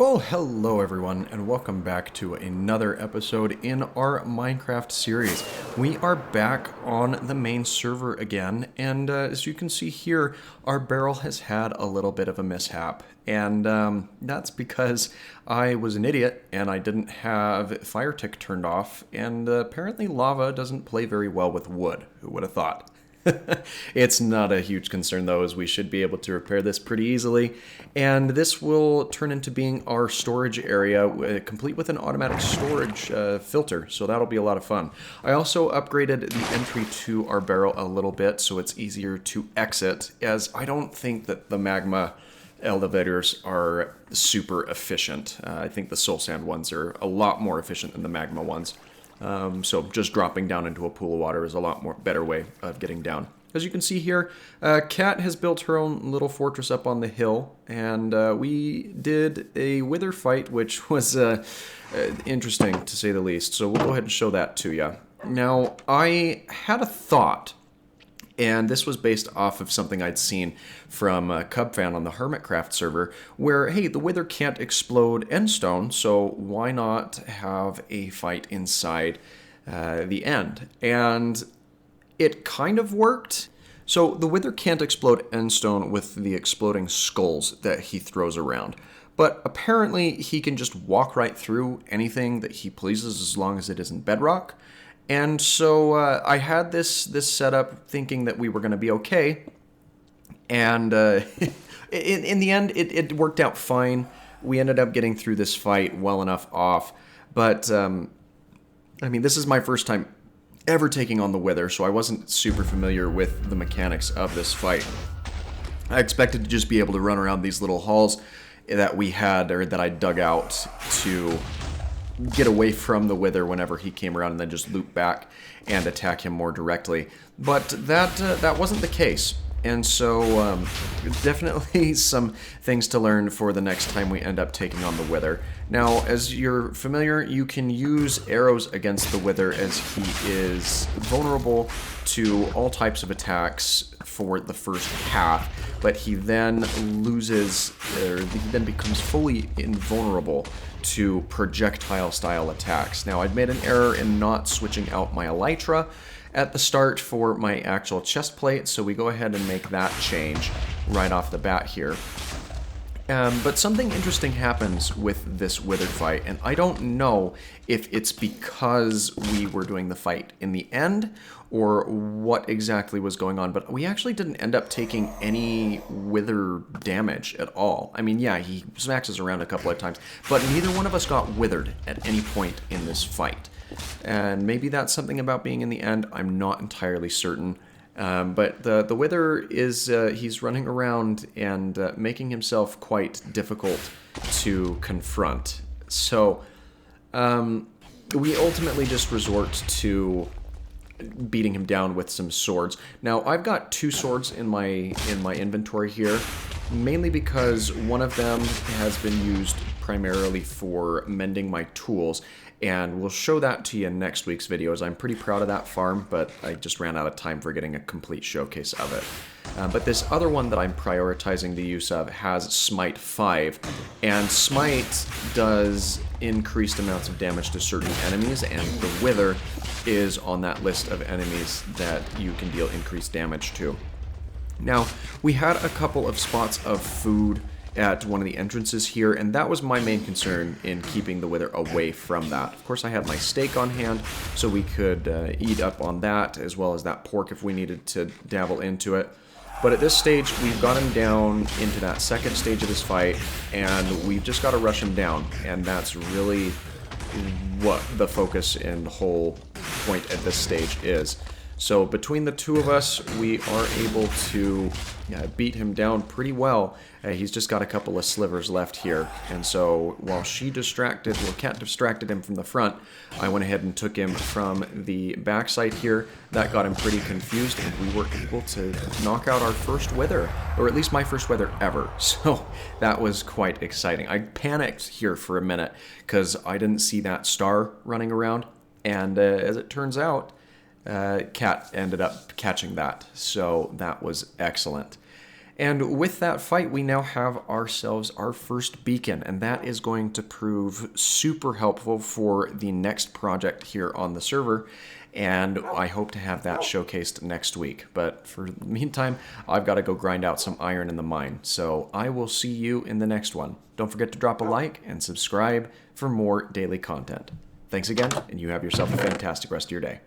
Well, hello everyone, and welcome back to another episode in our Minecraft series. We are back on the main server again, and as you can see here, our barrel has had a little bit of a mishap. And that's because I was an idiot and I didn't have fire tick turned off, and apparently lava doesn't play very well with wood. Who would have thought? It's not a huge concern though, as we should be able to repair this pretty easily, and this will turn into being our storage area, complete with an automatic storage filter, so that'll be a lot of fun. I also upgraded the entry to our barrel a little bit so it's easier to exit, as I don't think that the magma elevators are super efficient. I think the soul sand ones are a lot more efficient than the magma ones. So just dropping down into a pool of water is a lot more better way of getting down. As you can see here, Kat has built her own little fortress up on the hill, and we did a wither fight, which was interesting to say the least. So we'll go ahead and show that to you. Now, I had a thought, and this was based off of something I'd seen from Cubfan on the Hermitcraft server, where, hey, the wither can't explode endstone, so why not have a fight inside the end? And it kind of worked. So the wither can't explode endstone with the exploding skulls that he throws around. But apparently he can just walk right through anything that he pleases as long as it isn't bedrock. And so I had this set up thinking that we were going to be okay. And in the end, it worked out fine. We ended up getting through this fight well enough off. But, I mean, this is my first time ever taking on the wither, so I wasn't super familiar with the mechanics of this fight. I expected to just be able to run around these little halls that we had, or that I dug out to get away from the wither whenever he came around, and then just loop back and attack him more directly. But that wasn't the case. And so definitely some things to learn for the next time we end up taking on the wither. Now, as you're familiar, you can use arrows against the wither, as he is vulnerable to all types of attacks for the first half, but he then loses, or he then becomes fully invulnerable to projectile style attacks. Now, I'd made an error in not switching out my elytra at the start for my actual chest plate, so we go ahead and make that change right off the bat here. But something interesting happens with this wither fight, and I don't know if it's because we were doing the fight in the end or what exactly was going on, but we actually didn't end up taking any wither damage at all. I mean, yeah, he smacks us around a couple of times, but neither one of us got withered at any point in this fight. And maybe that's something about being in the end, I'm not entirely certain. But the wither is, he's running around and making himself quite difficult to confront. So we ultimately just resort to beating him down with some swords. Now, I've got two swords in my inventory here, mainly because one of them has been used primarily for mending my tools, and we'll show that to you in next week's videos. I'm pretty proud of that farm, but I just ran out of time for getting a complete showcase of it. But this other one that I'm prioritizing the use of has Smite 5, and Smite does increased amounts of damage to certain enemies, and the Wither is on that list of enemies that you can deal increased damage to. Now, we had a couple of spots of food at one of the entrances here, and that was my main concern in keeping the wither away from that. Of course, I had my steak on hand, so we could eat up on that, as well as that pork if we needed to dabble into it. But at this stage, we've got him down into that second stage of this fight, and we've just got to rush him down, and that's really what the focus and whole point at this stage is. So between the two of us, we are able to beat him down pretty well. He's just got a couple of slivers left here. And so while Kat distracted him from the front, I went ahead and took him from the backside here. That got him pretty confused, and we were able to knock out our first wither, or at least my first wither ever. So that was quite exciting. I panicked here for a minute because I didn't see that star running around. And as it turns out, Kat ended up catching that, so that was excellent. And with that fight, we now have ourselves our first beacon, and that is going to prove super helpful for the next project here on the server. And I hope to have that showcased next week. But for the meantime, I've got to go grind out some iron in the mine. So I will see you in the next one. Don't forget to drop a like and subscribe for more daily content. Thanks again, and you have yourself a fantastic rest of your day.